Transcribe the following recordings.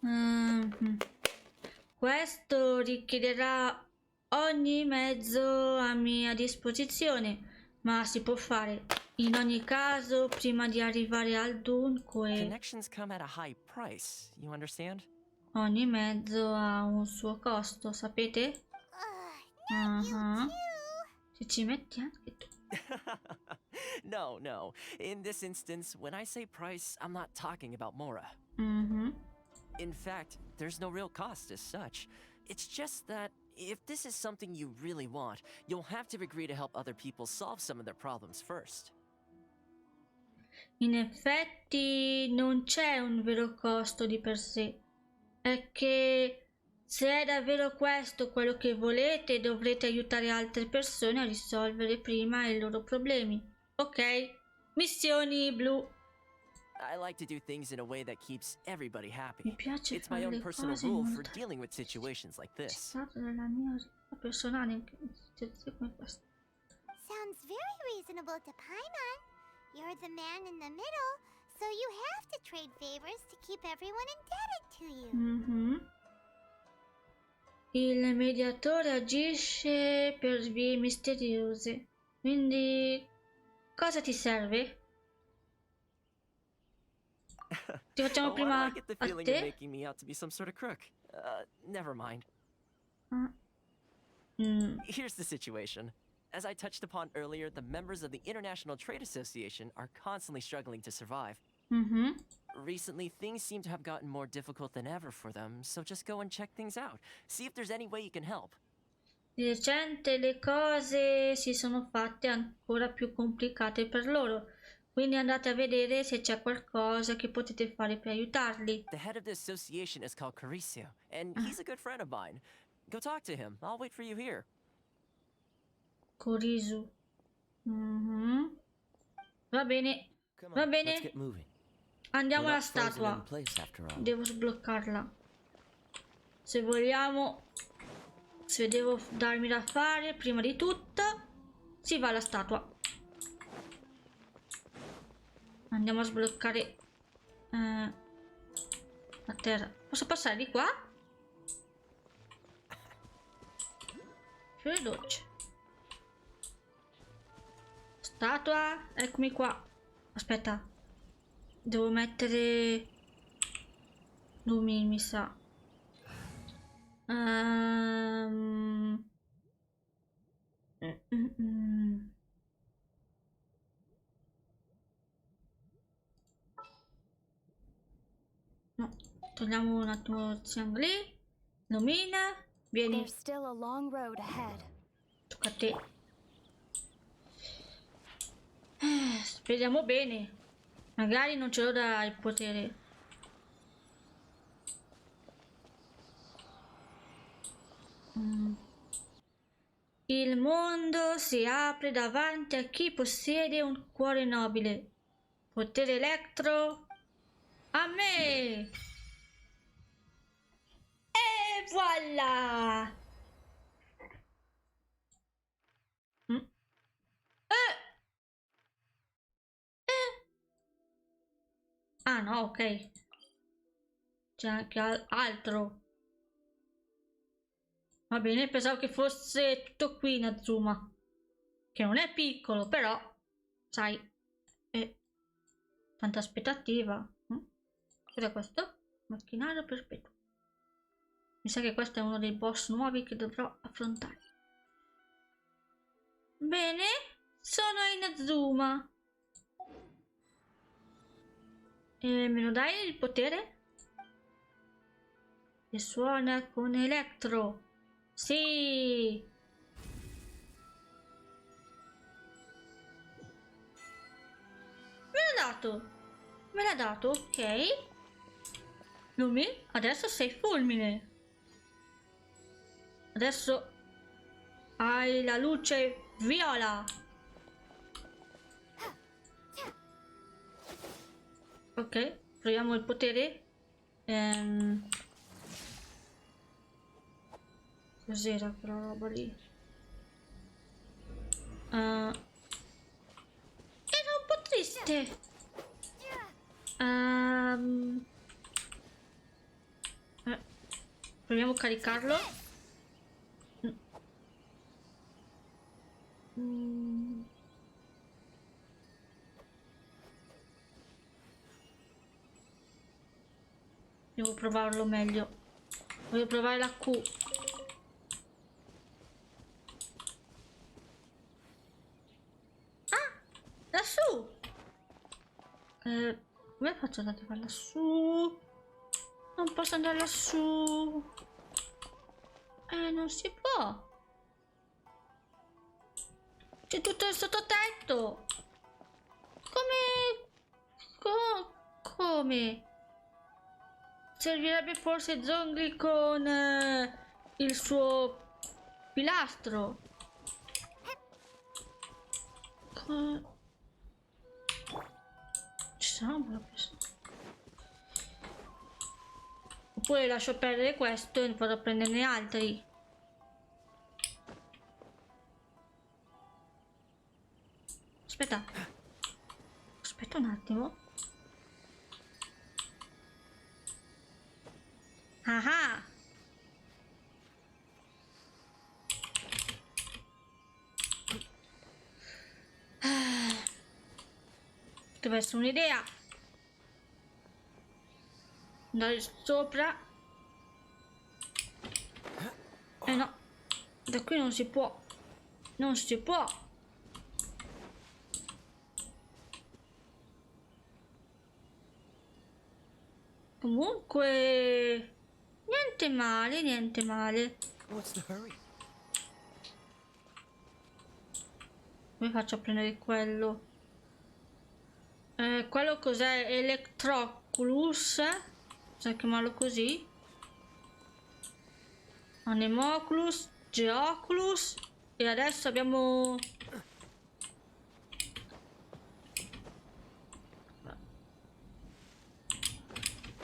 Mhm. Questo richiederà ogni mezzo a mia disposizione, ma si può fare in ogni caso prima di arrivare al dunque. Connections come at a high price, you understand? Ogni mezzo ha un suo costo, sapete? Se ci metti anche tu. No. In this instance, when I say price, I'm not talking about Mora. In fact, there's no real cost as such. It's just that if this is something you really want, you'll have to agree to help other people solve some of their problems first. In effetti non c'è un vero costo di per sé. È che se è davvero questo quello che volete, dovrete aiutare altre persone a risolvere prima i loro problemi. Ok, missioni blu. I like to do things in a way that keeps everybody happy. Mi piace It's my fare own le personal cose in rule modo for tale dealing with situations like che this. stato nella mia vita personale in situazioni come questa. Sounds very reasonable to Paimon. You're the man in the middle, so you have to trade favors to keep everyone indebted to you. Il mediatore agisce per vie misteriose. Quindi cosa ti serve? Ti facciamo Why do prima I get the a feeling you're te? making me out to be some sort of crook? Never mind. Here's the situation. As I touched upon earlier, the members of the International Trade Association are constantly struggling to survive. Recently, things seem to have gotten more difficult than ever for them, so just go and check things out. See if there's any way you can help. Di recente le cose si sono fatte ancora più complicate per loro, quindi andate a vedere se c'è qualcosa che potete fare per aiutarli. The head of the association is called Caricio, and he's a good friend of mine. Go talk to him. I'll wait for you here. Corisu. Va bene, va bene. Andiamo alla statua. Devo sbloccarla. Se vogliamo, se devo darmi da fare, prima di tutto, si va alla statua. Andiamo a sbloccare la terra. Posso passare di qua? Fiore dolce. Statua, eccomi qua. Aspetta. Devo mettere lumi, mi sa. No, togliamo un attimo il triangoli. Lumina, vieni. There's still a long road ahead. Tocca a te. Speriamo bene. Magari non ce lo dà il potere. Il mondo si apre davanti a chi possiede un cuore nobile. Potere elettro a me! E voilà! Ah no, ok. C'è anche altro. Va bene, pensavo che fosse tutto qui Inazuma. Che non è piccolo, però, sai, è tanta aspettativa. Cos'è questo? Macchinario perpetuo. Mi sa che questo è uno dei boss nuovi che dovrò affrontare. Bene, sono Inazuma. E me lo dai il potere? E suona con elettro. Sì. Me l'ha dato, ok. Lumi, adesso sei fulmine. Adesso hai la luce viola. Ok, proviamo il potere. Cos'era quella roba lì? Era un po' triste. Proviamo a caricarlo. Devo provarlo meglio. Voglio provare la Q. Ah! Lassù! Come faccio ad arrivare lassù? Non posso andare lassù. Non si può. C'è tutto il sottotetto. Come? Servirebbe forse Zongli con il suo pilastro. Ci sarà un po'. Oppure lascio perdere questo e vado a prenderne altri. Aspetta un attimo. Ah! Deve essere un'idea. Andare sopra. No. Da qui non si può. Non si può. Comunque... Niente male, niente male. Come faccio a prendere quello? Quello cos'è? Electroculus? Sai chiamarlo così? Anemoculus, Geoculus. E adesso abbiamo...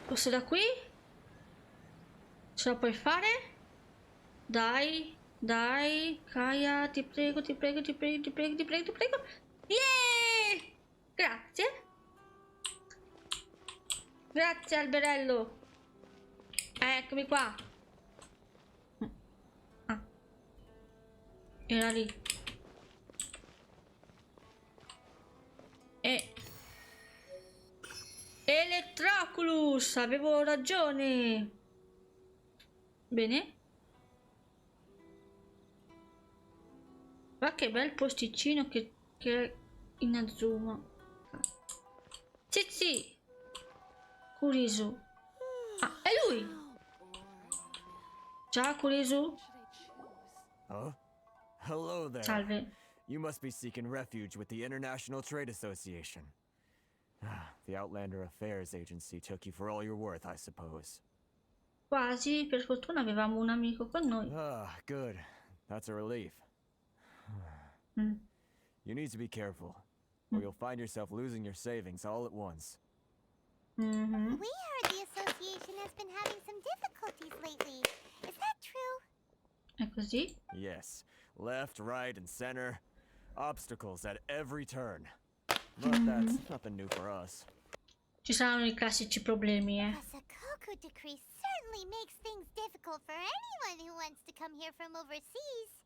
Forse da qui? Ce la puoi fare? Dai, Kaya, ti prego. Yeah! Grazie. Grazie, alberello. Eccomi qua. Ah. Era lì. Electroculus, avevo ragione. Bene. Ma che bel posticino che è Inazuma. Sì. Kurisu. Ah, è lui. Ciao Kurisu. Oh? Hello there. Salve. You must be seeking refuge with the International Trade Association. The Outlander Affairs Agency took you for all you're worth, I suppose. Quasi, per fortuna avevamo un amico con noi. Good. That's a relief. You need to be careful, or you'll find yourself losing your savings all at once. We heard the association has been having some difficulties lately. Is that true? È così? Yes. Left, right, and center. Obstacles at every turn. But that's nothing new for us. Ci saranno i classici problemi, The Sakoku decree certainly makes things difficult for anyone who wants to come here from overseas.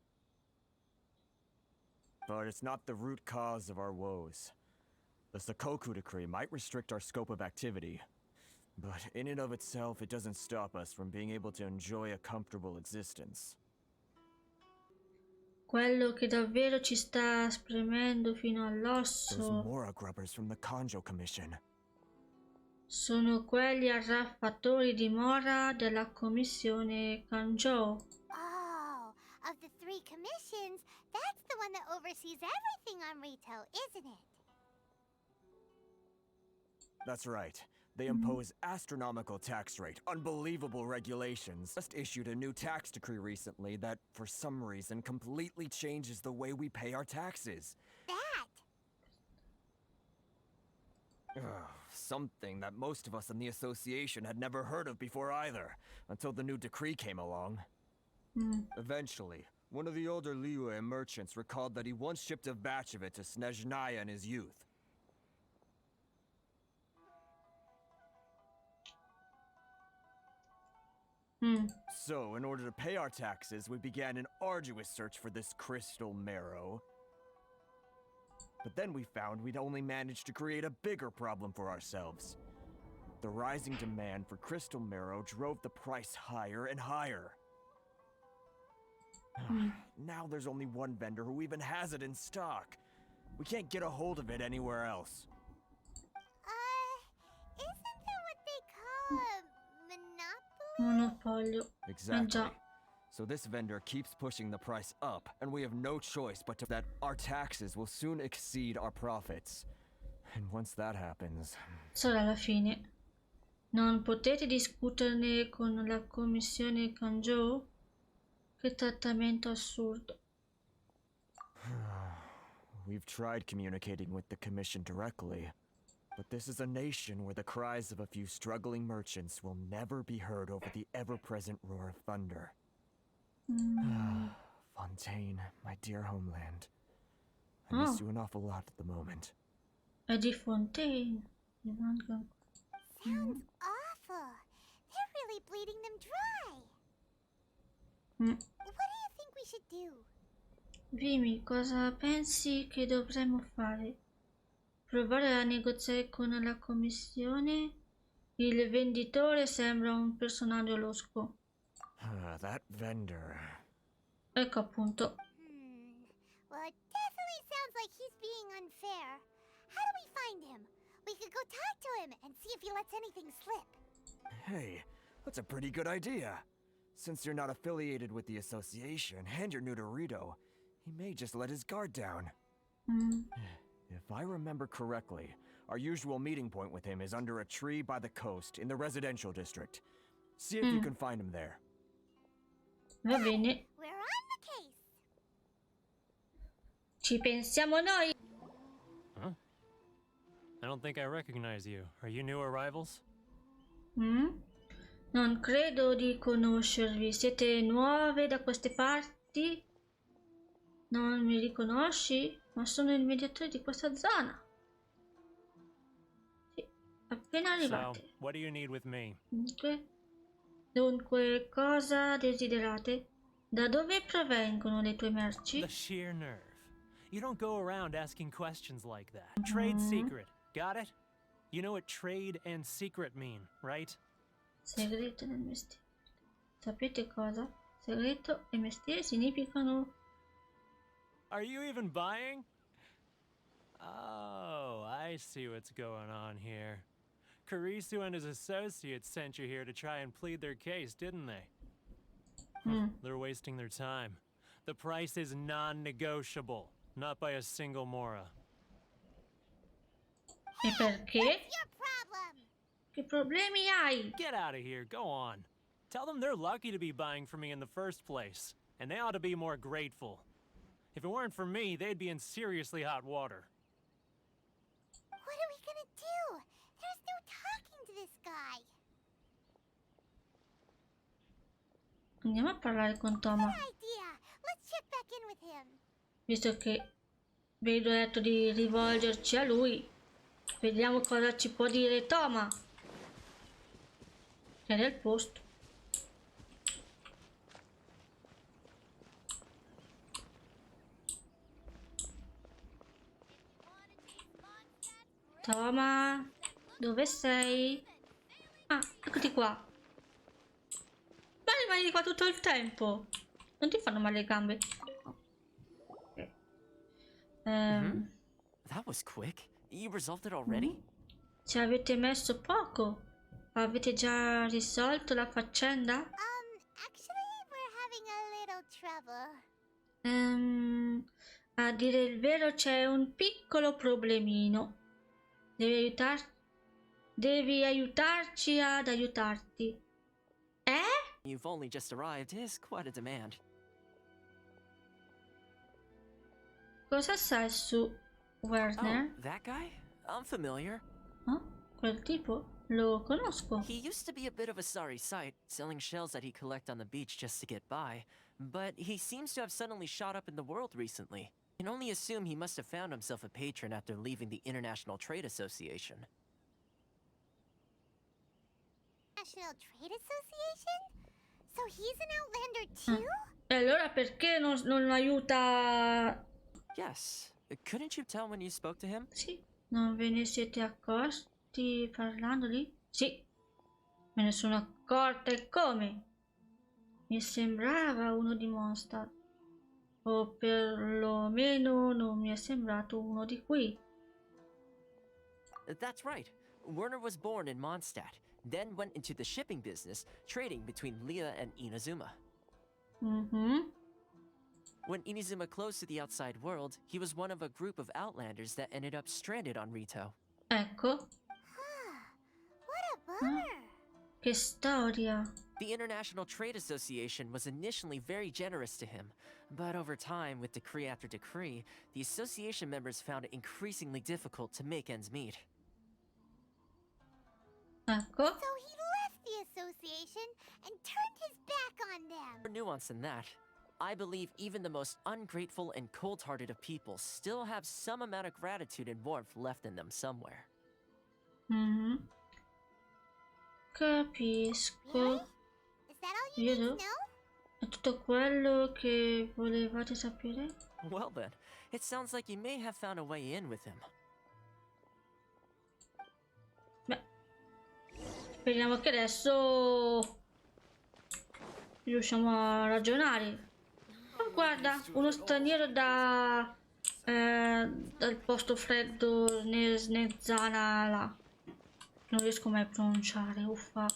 But it's not the root cause of our woes. The Sakoku decree might restrict our scope of activity, but in and of itself, it doesn't stop us from being able to enjoy a comfortable existence. Quello che davvero ci sta spremendo fino Those all'osso Mora grubbers from the Kanjo Commission. sono quegli arraffatori di mora della commissione Kanjo. Oh, of the three commissions, that's the one that oversees everything on retail, isn't it? That's right. They impose astronomical tax rate, unbelievable regulations. Just issued a new tax decree recently that, for some reason, completely changes the way we pay our taxes. Something that most of us in the association had never heard of before either, until the new decree came along. Eventually, one of the older Liyue merchants recalled that he once shipped a batch of it to Snezhnaya in his youth. So, in order to pay our taxes, we began an arduous search for this crystal marrow. But then we found we'd only managed to create a bigger problem for ourselves. The rising demand for crystal marrow drove the price higher and higher. Now there's only one vendor who even has it in stock. We can't get a hold of it anywhere else. Isn't that what they call a monopoly? Monopolio. Exactly. Già. So this vendor keeps pushing the price up, and we have no choice but to that our taxes will soon exceed our profits. And once that happens... Solo alla fine. Non potete discuterne con la commissione Kanjo? Che trattamento assurdo. We've tried communicating with the commission directly, but this is a nation where the cries of a few struggling merchants will never be heard over the ever-present roar of thunder. Fontaine, my dear homeland. I miss you an awful lot at the moment. È di Fontaine. Sounds awful. They're really bleeding them dry. What do you think we should do? Dimmi, cosa pensi che dovremmo fare? Provare a negoziare con la commissione? Il venditore sembra un personaggio losco. That vendor. Ecco appunto. Well, it definitely sounds like he's being unfair. How do we find him? We could go talk to him and see if he lets anything slip. Hey, that's a pretty good idea. Since you're not affiliated with the association and you're new to Rito, he may just let his guard down. If I remember correctly, our usual meeting point with him is under a tree by the coast in the residential district. See if you can find him there. Va bene. We're on the case. Ci pensiamo noi. Huh? I don't think I recognize you. Are you new arrivals? Non credo di conoscervi. Siete nuove da queste parti? Non mi riconosci? Ma sono il mediatore di questa zona. Sì, appena arrivate. So, what do you need with me? Dunque, cosa desiderate? Da dove provengono le tue merci? The sheer nerve. You don't go around asking questions like that. Trade secret. Got it? You know what trade and secret mean, right? Segreto del mestiere. Sapete cosa? Segreto e mestiere significano... Are you even buying? Oh, I see what's going on here. Karisu and his associates sent you here to try and plead their case, didn't they? They're wasting their time. The price is non-negotiable, not by a single Mora. E perché? Your problem. Che problemi hai? Get out of here, go on. Tell them they're lucky to be buying from me in the first place, and they ought to be more grateful. If it weren't for me, they'd be in seriously hot water. What are we gonna do? There's no talking to this guy. Andiamo a parlare con Thoma. Good idea. Let's check back in with him. Visto che vedo detto di rivolgerci a lui, vediamo cosa ci può dire Thoma. Che è nel posto. Thoma, dove sei? Ah, eccoti qua. Ma rimani qua tutto il tempo. Non ti fanno male le gambe? That was quick. You resolved it already? Ci avete messo poco. Avete già risolto la faccenda? Actually, we're having a little trouble. A dire il vero c'è un piccolo problemino. Devi aiutarci ad aiutarti. You've only just arrived is quite a demand. Cosa sai su Werner? Oh, that guy? I'm familiar. Oh, quel tipo? Lo conosco. He used to be a bit of a sorry sight, selling shells that he'd collect on the beach just to get by. But he seems to have suddenly shot up in the world recently. Can only assume he must have found himself a patron after leaving the International Trade Association. National Trade Association? So he's an outlander too? E allora perché non aiuta? Yes. Couldn't you tell when you spoke to him? Sì, non ve ne siete accorti parlando lì? Sì, me ne sono accorta e come? Mi sembrava uno di Mondstadt, o perlomeno non mi è sembrato uno di qui. That's right. Werner was born in Mondstadt, then went into the shipping business, trading between Leah and Inazuma. When Inazuma closed to the outside world, he was one of a group of outlanders that ended up stranded on Rito. Ecco. What a bummer. Che storia. The International Trade Association was initially very generous to him, but over time, with decree after decree, the association members found it increasingly difficult to make ends meet. Ecco. So he left the association and turned his back on them. More nuance than that. I believe even the most ungrateful and cold-hearted of people still have some amount of gratitude and warmth left in them somewhere. Capisco. Really? Is that all you need to know? È tutto quello che volevate sapere? Well then, it sounds like you may have found a way in with him. Beh, speriamo che adesso riusciamo a ragionare. Oh, guarda, uno straniero dal posto freddo Zana là. Non riesco mai a pronunciare, uffa.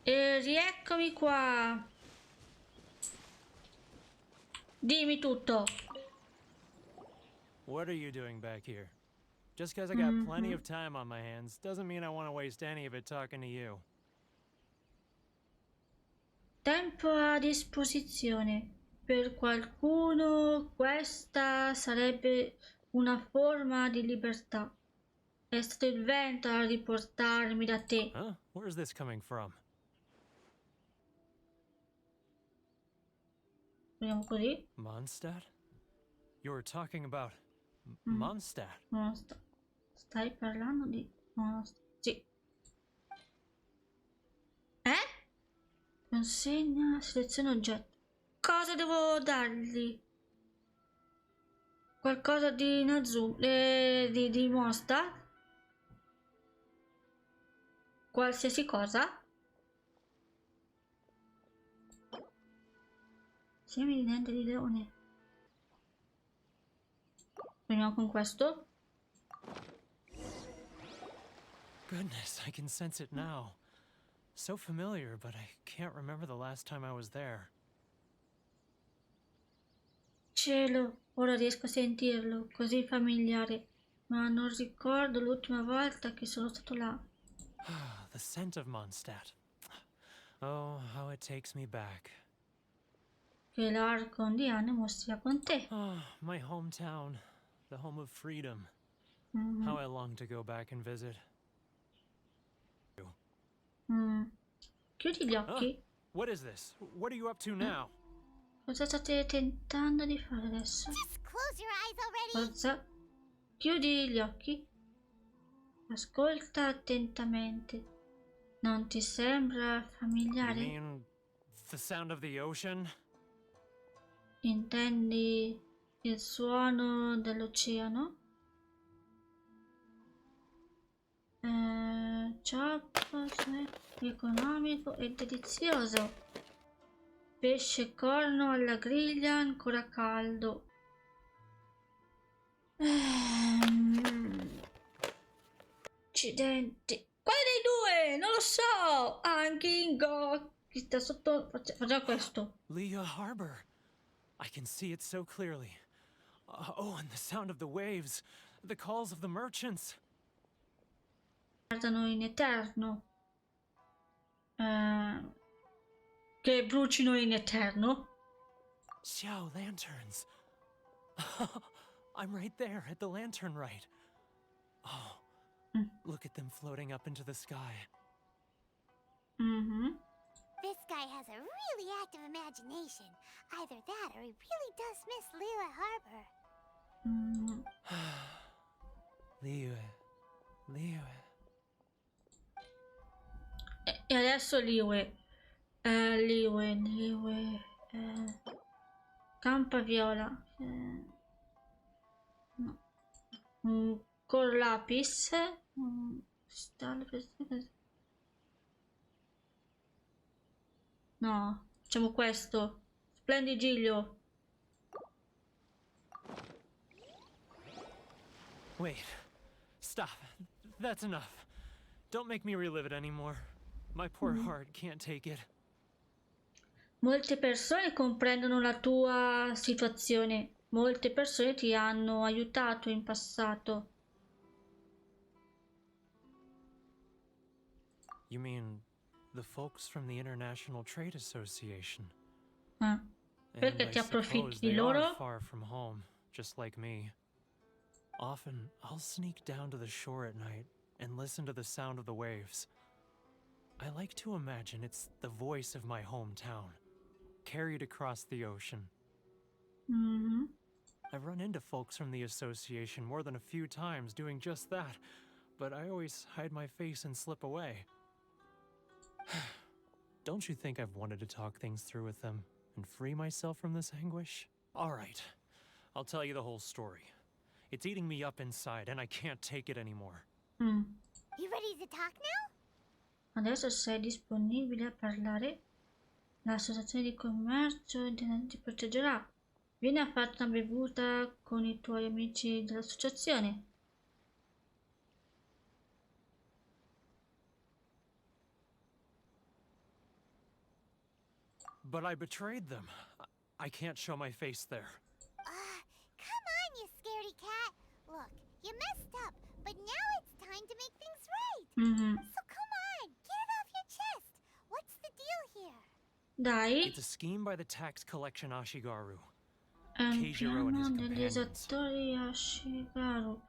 E rieccomi qua. Dimmi tutto. What are you doing back here? Just because I got plenty of time on my hands doesn't mean I want to waste any of it talking to you. Tempo a disposizione. Per qualcuno questa sarebbe una forma di libertà. È stato il vento a riportarmi da te. Huh? Where's this coming from? Vediamo così. Mondstadt? You were talking about Mondstadt. Stai parlando di Mondstadt? Sì. Consegna, seleziona oggetto. Cosa devo dargli? Qualcosa di Inazuma, di Mondstadt? Qualsiasi cosa? Semi di dente di leone. Veniamo con questo. Goodness, I can sense it now. So familiar, but I can't remember the last time I was there. Cielo, ora riesco a sentirlo, così familiare, ma non ricordo l'ultima volta che sono stato là. The scent of Mondstadt. Oh, how it takes me back. Che l'arco di animo sia con te. Oh, my hometown, the home of freedom. How I long to go back and visit. Chiudi gli occhi. What is this? What are you up to now? Cosa state tentando di fare adesso? Just close your eyes already. Forza. Chiudi gli occhi. Ascolta attentamente. Non ti sembra You familiare? mean the sound of the ocean? Intendi il suono dell'oceano? Cioppo, economico e delizioso. Pesce corno alla griglia ancora caldo. Accidenti. Quale dei due? Non lo so. Anche Ingo. Chi sta sotto? Facciamo questo. Leah Harbor. I can see it so clearly. Oh, and the sound of the waves. The calls of the merchants. Guardano in eterno. Che brucino in eterno. Xiao lanterns. I'm right there at the lantern right. Oh, look at them floating up into the sky. This guy has a really active imagination. Either that or he really does miss Liyue Harbor. Liyue. E adesso Liwe. Liwe. Campa viola. No. Col lapis. No, facciamo questo. Splendigiglio. Wait. Stop. That's enough. Don't make me relive it anymore. My poor heart can't take it. Molte persone comprendono la tua situazione. Molte persone ti hanno aiutato in passato. You mean the folks from the International Trade Association? Perché And ti I approfitti suppose di they loro? are far from home, just like me. Often, I'll sneak down to the shore at night and listen to the sound of the waves. I like to imagine it's the voice of my hometown, carried across the ocean. I've run into folks from the association more than a few times doing just that, but I always hide my face and slip away. Don't you think I've wanted to talk things through with them and free myself from this anguish? All right, I'll tell you the whole story. It's eating me up inside and I can't take it anymore. You ready to talk now? Adesso sei disponibile a parlare? L'associazione di commercio ti proteggerà. Vieni a farti una bevuta con i tuoi amici dell'associazione. But I betrayed them. I can't show my face there. Come on, you scaredy cat. Look, you messed up, but now it's time to make things right. So come on, get it off your chest. What's the deal here? Dai. It's a scheme by the tax collection Ashigaru. È un Keijiro and his piano degli companions. esattori Ashigaru.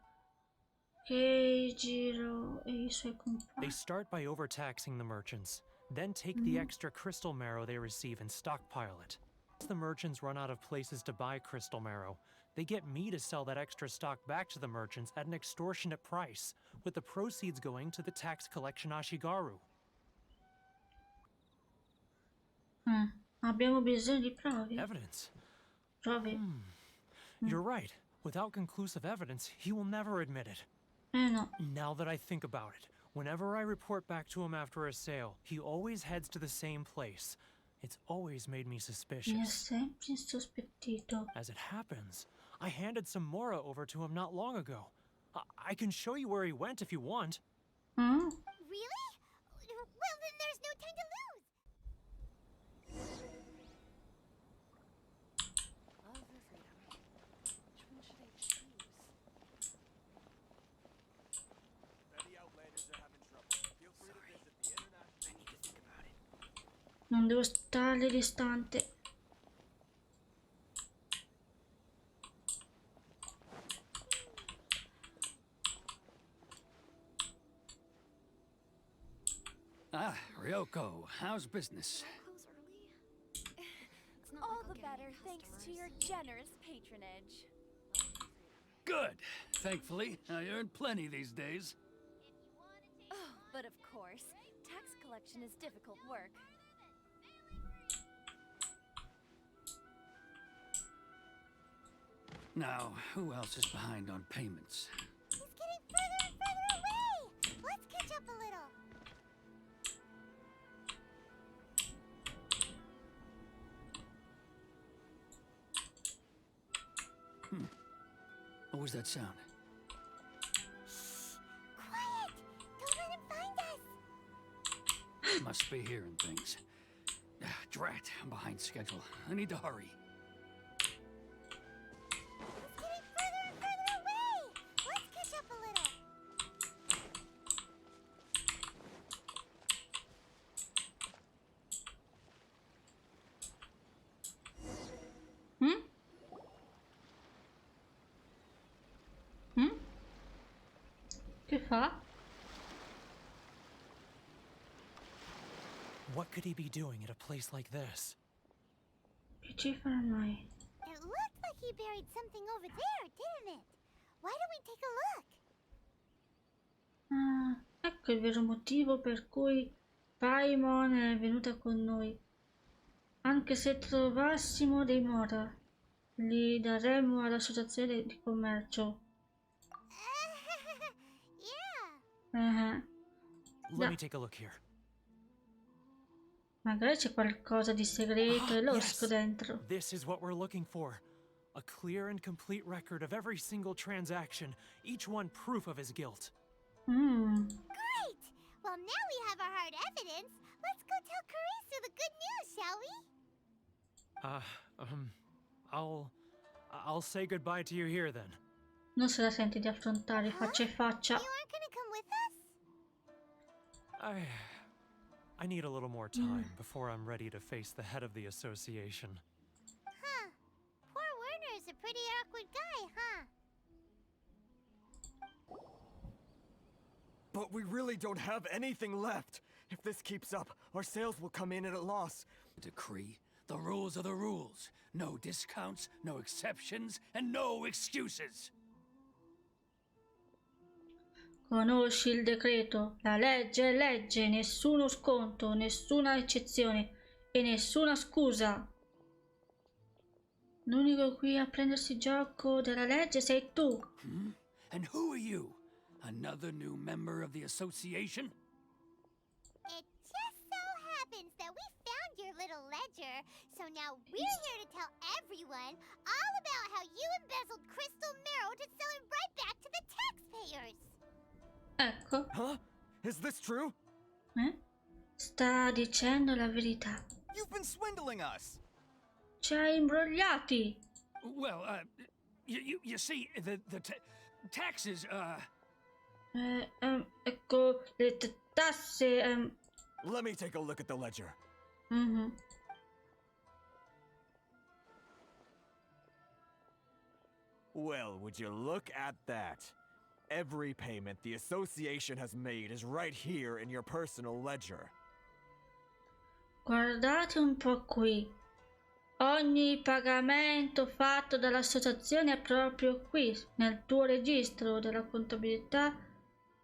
Keijiro e I suoi compagni. They start by overtaxing the merchants, then take the extra crystal marrow they receive and stockpile it. Once the merchants run out of places to buy crystal marrow, they get me to sell that extra stock back to the merchants at an extortionate price, with the proceeds going to the tax collection Ashigaru. Abbiamo bisogno di prove. Evidence? Prove. You're right. Without conclusive evidence, he will never admit it. No. Now that I think about it, whenever I report back to him after a sale, he always heads to the same place. It's always made me Mi ha suspicious. sempre sospettito. As it happens, I handed some Mora over to him not long ago. I can show you where he went if you want. Really? Well, then there's no time to lose. Non devo stare distante. Ah, Ryoko, how's business? All the better thanks to your generous patronage. Good. Thankfully, I earn plenty these days. Oh, but of course, tax collection is difficult work. Now, who else is behind on payments? He's getting further and further away. Let's catch up a little. What was that sound? Quiet! Don't let him find us. Must be hearing things. Drat, I'm behind schedule. I need to hurry. He's getting further and further away. Let's catch up a little. Che fa? What could he be doing at a place like this? Che ci farà mai? It looked like he buried something over there, didn't it? Why don't we take a look? Ecco il vero motivo per cui Paimon è venuta con noi. Anche se trovassimo dei Mora, li daremmo all'associazione di commercio. Yeah. Let me take a look here. Magari c'è qualcosa di segreto e losco dentro. This is what we're looking for. A clear and complete record of every single transaction, each one proof of his guilt. Great! Well, now we have our hard evidence. Let's go tell Karisu the good news, shall we? I'll say goodbye to you here then. Non se la senti di affrontare faccia e faccia. You aren't gonna come with us? I need a little more time before I'm ready to face the head of the association. Huh. Poor Werner's a pretty awkward guy, huh? But we really don't have anything left. If this keeps up, our sales will come in at a loss. Decree. The rules are the rules. No discounts, no exceptions, and no excuses. Conosci il decreto, la legge è legge, nessuno sconto, nessuna eccezione e nessuna scusa. L'unico qui a prendersi gioco della legge sei tu. And who are you? Another new member of the association? It just so happens that we found your little ledger, so now we're here to tell everyone all about how you embezzled crystal marrow to sell it right back to the taxpayers. Ecco. Huh? Is this true? Sta dicendo la verità. You've been swindling us. Ci hai imbrogliati. Well, you see, the taxes, Ecco le tasse. Let me take a look at the ledger. Well, would you look at that? Every payment the association has made is right here in your personal ledger. Guardate un po' qui. Ogni pagamento fatto dall'associazione è proprio qui, nel tuo registro della contabilità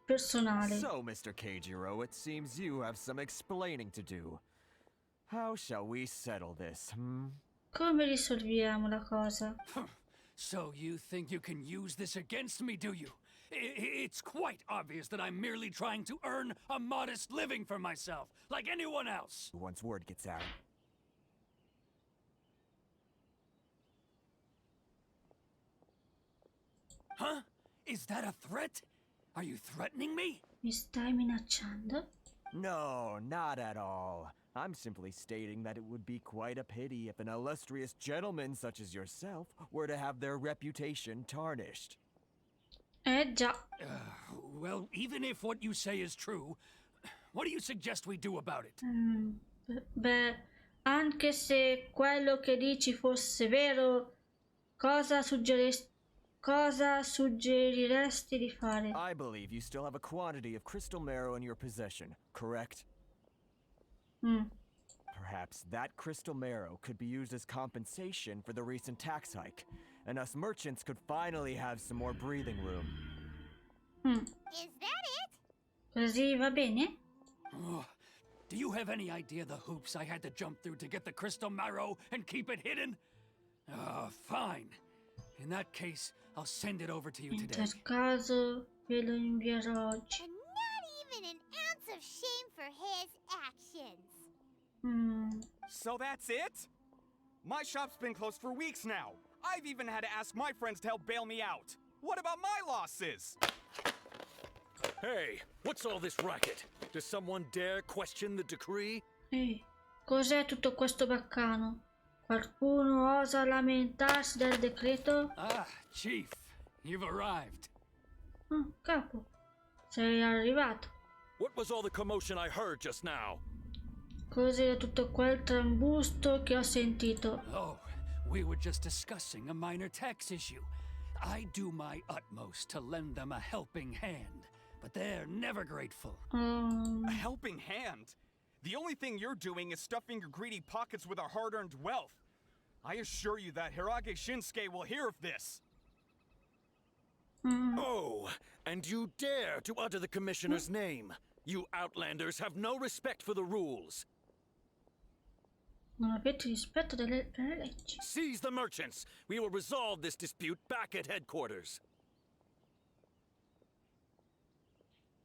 personale. So, Mr. Keijiro, it seems you have some explaining to do. How shall we settle this, Come risolviamo la cosa? So you think you can use this against me, do you? It's quite obvious that I'm merely trying to earn a modest living for myself, like anyone else. Once word gets out. Huh? Is that a threat? Are you threatening me? Mi stai minacciando? No, not at all. I'm simply stating that it would be quite a pity if an illustrious gentleman such as yourself were to have their reputation tarnished. Già. Well, even if what you say is true, what do you suggest we do about it? Beh, anche se quello che dici fosse vero, cosa suggeriresti di fare? I believe you still have a quantity of crystal marrow in your possession, correct? Perhaps that crystal marrow could be used as compensation for the recent tax hike, and us merchants could finally have some more breathing room. Is that it? Così va bene? Oh, do you have any idea the hoops I had to jump through to get the crystal marrow and keep it hidden? Fine. In that case, I'll send it over to you In today. tal caso ve lo invierò oggi. And not even an ounce of shame for his actions. So that's it? My shop's been closed for weeks now. I've even had to ask my friends to help bail me out. What about my losses? Hey, what's all this racket? Does someone dare question the decree? Ehi, cos'è tutto questo baccano? Qualcuno osa lamentarsi del decreto? Ah, Chief, you've arrived. Capo, sei arrivato. What was all the commotion I heard just now? Cos'era tutto quel trambusto che ho sentito? Oh, we were just discussing a minor tax issue. I do my utmost to lend them a helping hand, but they're never grateful. A helping hand? The only thing you're doing is stuffing your greedy pockets with our hard-earned wealth. I assure you that Hirage Shinsuke will hear of this. Oh, and you dare to utter the commissioner's name. You Outlanders have no respect for the rules. Non avete rispetto per le leggi. Seize the merchants. We will resolve this dispute back at headquarters.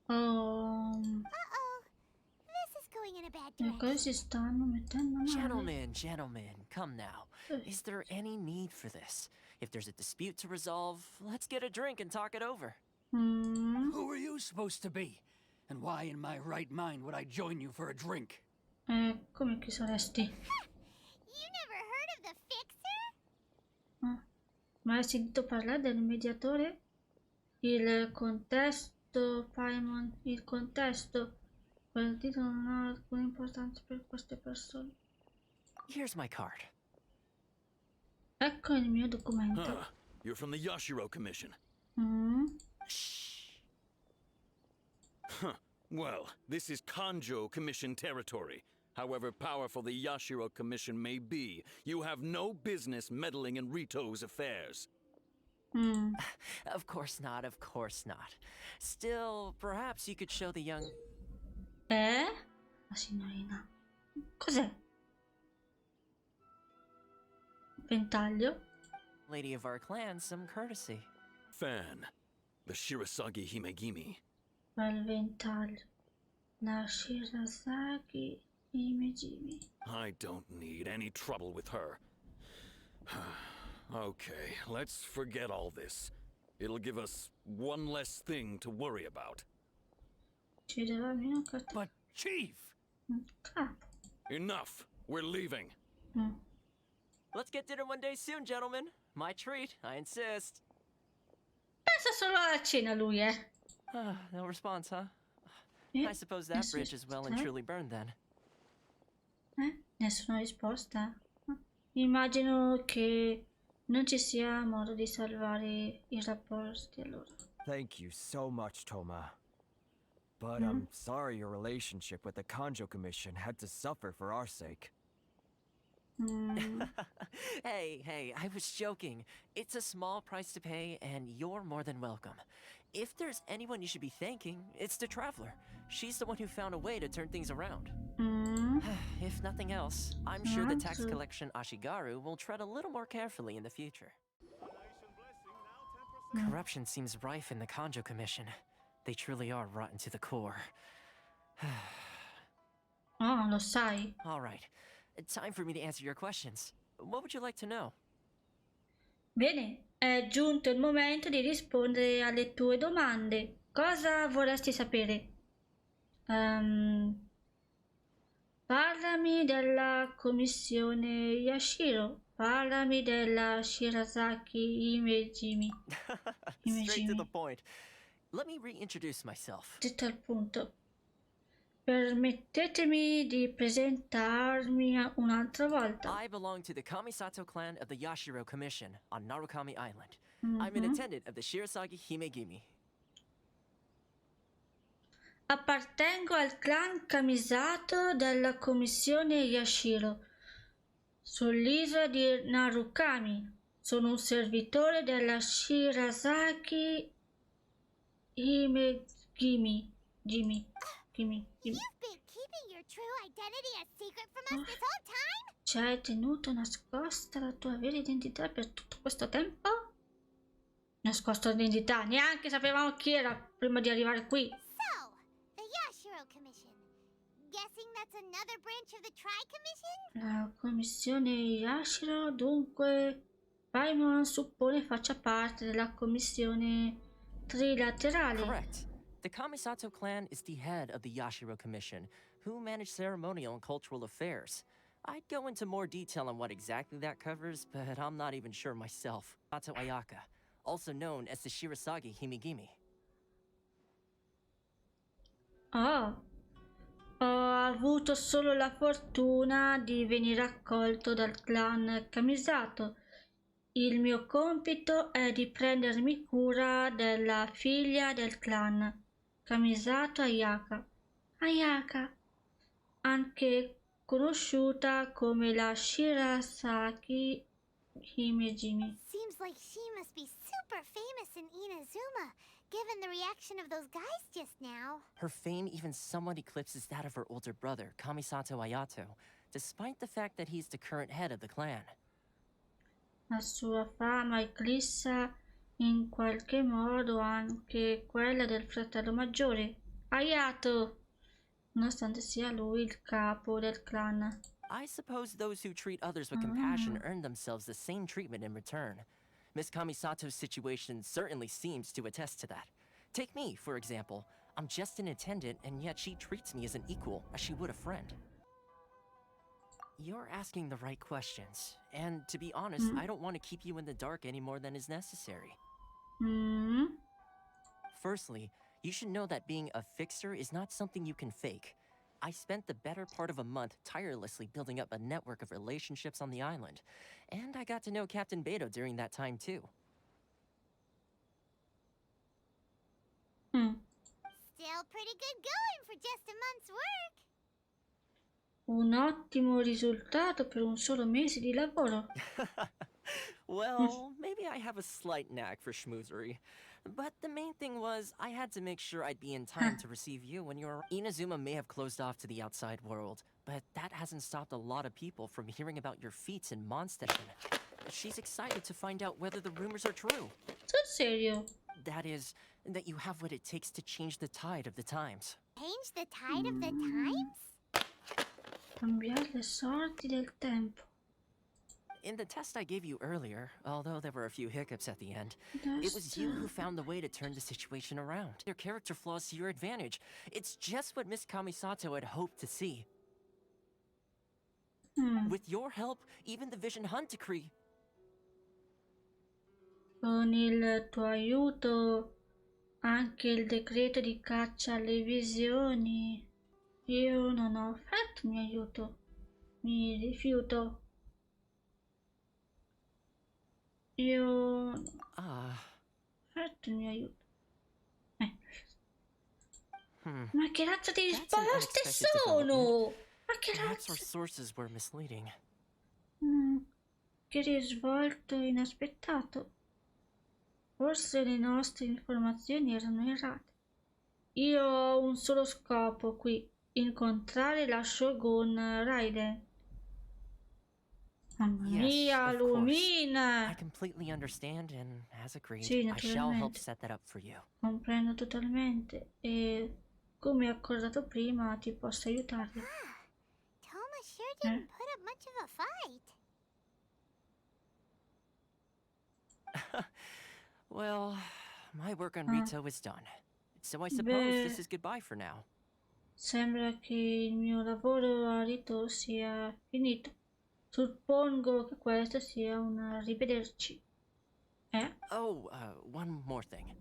Uh-oh. This is going in a bad Le direction. cose si stanno mettendo male. Gentlemen, come now. Is there any need for this? If there's a dispute to resolve, let's get a drink and talk it over. Who are you supposed to be? And why in my right mind would I join you for a drink? Come chi saresti? You never heard of the fixer? Ma hai sentito parlare del mediatore? Il contesto, Paimon, il contesto. Quel titolo non ha alcuna importanza per queste persone. Here's my card. Ecco il mio documento. You're from the Yashiro Commission. Shh. Well, this is Kanjo Commission territory. However powerful the Yashiro Commission may be, you have no business meddling in Rito's affairs. Of course not, of course not. Still, perhaps you could show the young... La signorina. Cos'è? Ventaglio? lady of our clan some courtesy. Fan, the Shirasagi Himegimi. Quel ventaglio. La Shirasagi Himegimi. I don't need any trouble with her. Okay, let's forget all this. It'll give us one less thing to worry about. Ci deve almeno But, Chief! capo. Enough. We're leaving. Let's get dinner one day soon, gentlemen. My treat, I insist. Pensa solo alla cena lui, No response, huh? Eh, I suppose that bridge is well and truly burned then. Nessuna risposta? Immagino che non ci sia modo di salvare i rapporti allora. Thank you so much, Thoma. But I'm sorry your relationship with the Kanjo Commission had to suffer for our sake. Hey, I was joking. It's a small price to pay, and you're more than welcome. If there's anyone you should be thanking, it's the Traveler. She's the one who found a way to turn things around. If nothing else, I'm sure the tax collection Ashigaru will tread a little more carefully in the future. Corruption seems rife in the Kanjo Commission. They truly are rotten to the core. Oh, lo sai. All right, time for me to answer your questions. What would you like to know? Bene, è giunto il momento di rispondere alle tue domande. Cosa vorresti sapere? Parlami della commissione Yashiro. Parlami della Shirasaki Himegimi. Straight to the point. Let me reintroduce myself. Detto al punto. Permettetemi di presentarmi un'altra volta. I belong to the Kamisato clan of the Yashiro Commission on Narukami Island. I'm an attendant of the Shirasagi Himegimi. Appartengo al clan Kamisato della commissione Yashiro sull'isola di Narukami. Sono un servitore della Shirasagi Himegimi. Jimmy. You've been keeping your true identity a secret from us this whole time? Ci hai tenuto nascosta la tua vera identità per tutto questo tempo? Nascosta l'identità, neanche sapevamo chi era prima di arrivare qui. So, the Yashiro Commission. Guessing that's another branch of the Tri-Commission? La commissione Yashiro, dunque, Paimon suppone faccia parte della commissione trilaterale. Correct. The Kamisato clan is the head of the Yashiro Commission, who manage ceremonial and cultural affairs. I'd go into more detail on what exactly that covers, but I'm not even sure myself. Ato Ayaka, also known as the Shirasagi Himegimi. Oh, ho avuto solo la fortuna di venire accolto dal clan Kamisato. Il mio compito è di prendermi cura della figlia del clan, Kamisato Ayaka. Ayaka, anche conosciuta come la Shirasaki Himegimi. Seems like she must be super famous in Inazuma. given the reaction of those guys just now. Her fame even somewhat eclipses that of her older brother, Kamisato Ayato, despite the fact that he's the current head of the clan. La sua fama eclissa in qualche modo anche quella del fratello maggiore, Ayato, nonostante sia lui il capo del clan. I suppose those who treat others with compassion earn themselves the same treatment in return. Miss Kamisato's situation certainly seems to attest to that. Take me, for example. I'm just an attendant, and yet she treats me as an equal, as she would a friend. You're asking the right questions, and to be honest, I don't want to keep you in the dark any more than is necessary. Firstly, you should know that being a fixer is not something you can fake. I spent the better part of a month tirelessly building up a network of relationships on the island, and I got to know Captain Beto during that time too. Still pretty good going for just a month's work. Un ottimo risultato per un solo mese di lavoro. Well, maybe I have a slight knack for schmoozery. But the main thing was, I had to make sure I'd be in time to receive you when your Inazuma may have closed off to the outside world, but that hasn't stopped a lot of people from hearing about your feats in Mondstadt. She's excited to find out whether the rumors are true. Sul serio? That is, that you have what it takes to change the tide of the times. Change the tide of the times? Cambiare le sorti del tempo. In the test I gave you earlier, although there were a few hiccups at the end, it was you who found the way to turn the situation around. Your character flaws to your advantage. It's just what Miss Kamisato had hoped to see. With your help, even the Vision Hunt decree. Con il tuo aiuto, anche il decreto di caccia alle visioni. Io non ho offerto il mio aiuto. Mi rifiuto. Io non ho offerto il mio aiuto. Ma che razza di risposte sono? Ma che razza? Our sources were misleading. Che risvolto inaspettato. Forse le nostre informazioni erano errate. Io ho un solo scopo qui, incontrare la Shogun Raiden. Mamma mia, Lumina! I completely understand, and as agreed, Sì, I shall help naturalmente. set that up for you. Comprendo totalmente e, come accordato prima, ti posso aiutare. Thoma sure didn't put up much of a fight. Well, my work on Rito is done. So I suppose this is goodbye for now. Sembra che il mio lavoro a Rito sia finito. Suppongo che questo sia un arrivederci. Oh, one more thing.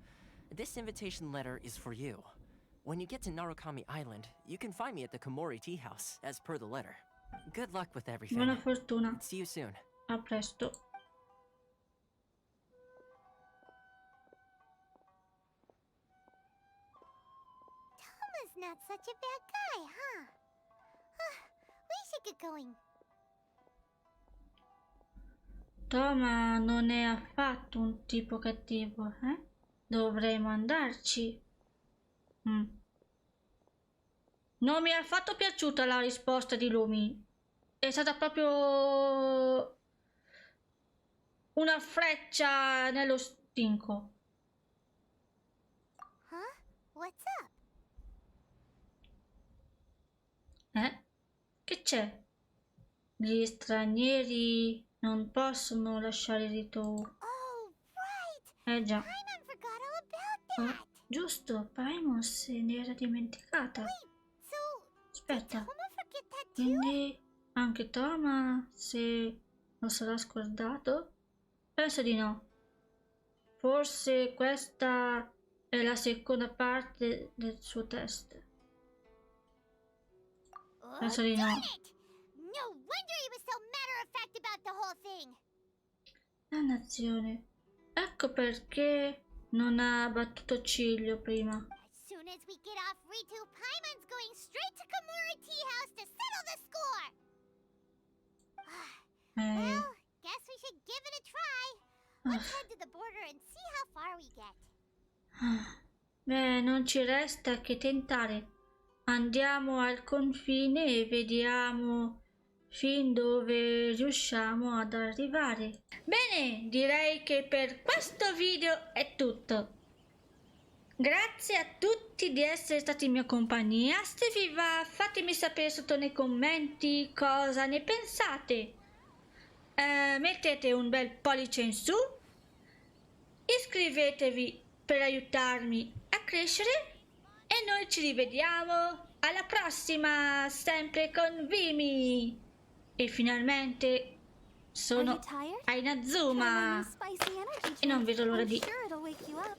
This invitation letter is for you. When you get to Narukami Island, you can find me at the Komori Tea House, as per the letter. Good luck with everything. Buona fortuna. See you soon. A presto. Thoma's not such a bad guy, huh? We should get going. Thoma non è affatto un tipo cattivo, eh? Dovremmo andarci. Non mi è affatto piaciuta la risposta di Lumi. È stata proprio una freccia nello stinco. Huh? What's up? Che c'è? Gli stranieri non possono lasciare Rito. Oh, right! Già. Paimon forgot all about that! Giusto, Paimon se ne era dimenticata. So, Aspetta, did Thoma forget that too? quindi anche Thoma se lo sarà scordato? Penso di no. Forse questa è la seconda parte del suo test. Penso di no. Darn it! No wonder he was so matter-of-fact about the whole thing! Dannazione. Ecco perché non ha battuto ciglio prima. As soon as we get off Ritu, Paimon's going straight to Komori Tea House to settle the score! Well, guess we should give it a try. Let's head to the border and see how far we get. Beh, non ci resta che tentare. Andiamo al confine e vediamo fin dove riusciamo ad arrivare. Bene, direi che per questo video è tutto. Grazie a tutti di essere stati in mia compagnia. Se vi va, fatemi sapere sotto nei commenti cosa ne pensate. Mettete un bel pollice in su, iscrivetevi per aiutarmi a crescere e noi ci rivediamo alla prossima, sempre con Vimi. E finalmente sono a Inazuma e non vedo l'ora di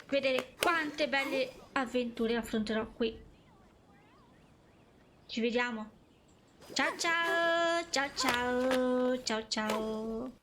vedere quante belle avventure affronterò qui. Ci vediamo. Ciao ciao, ciao ciao, ciao ciao.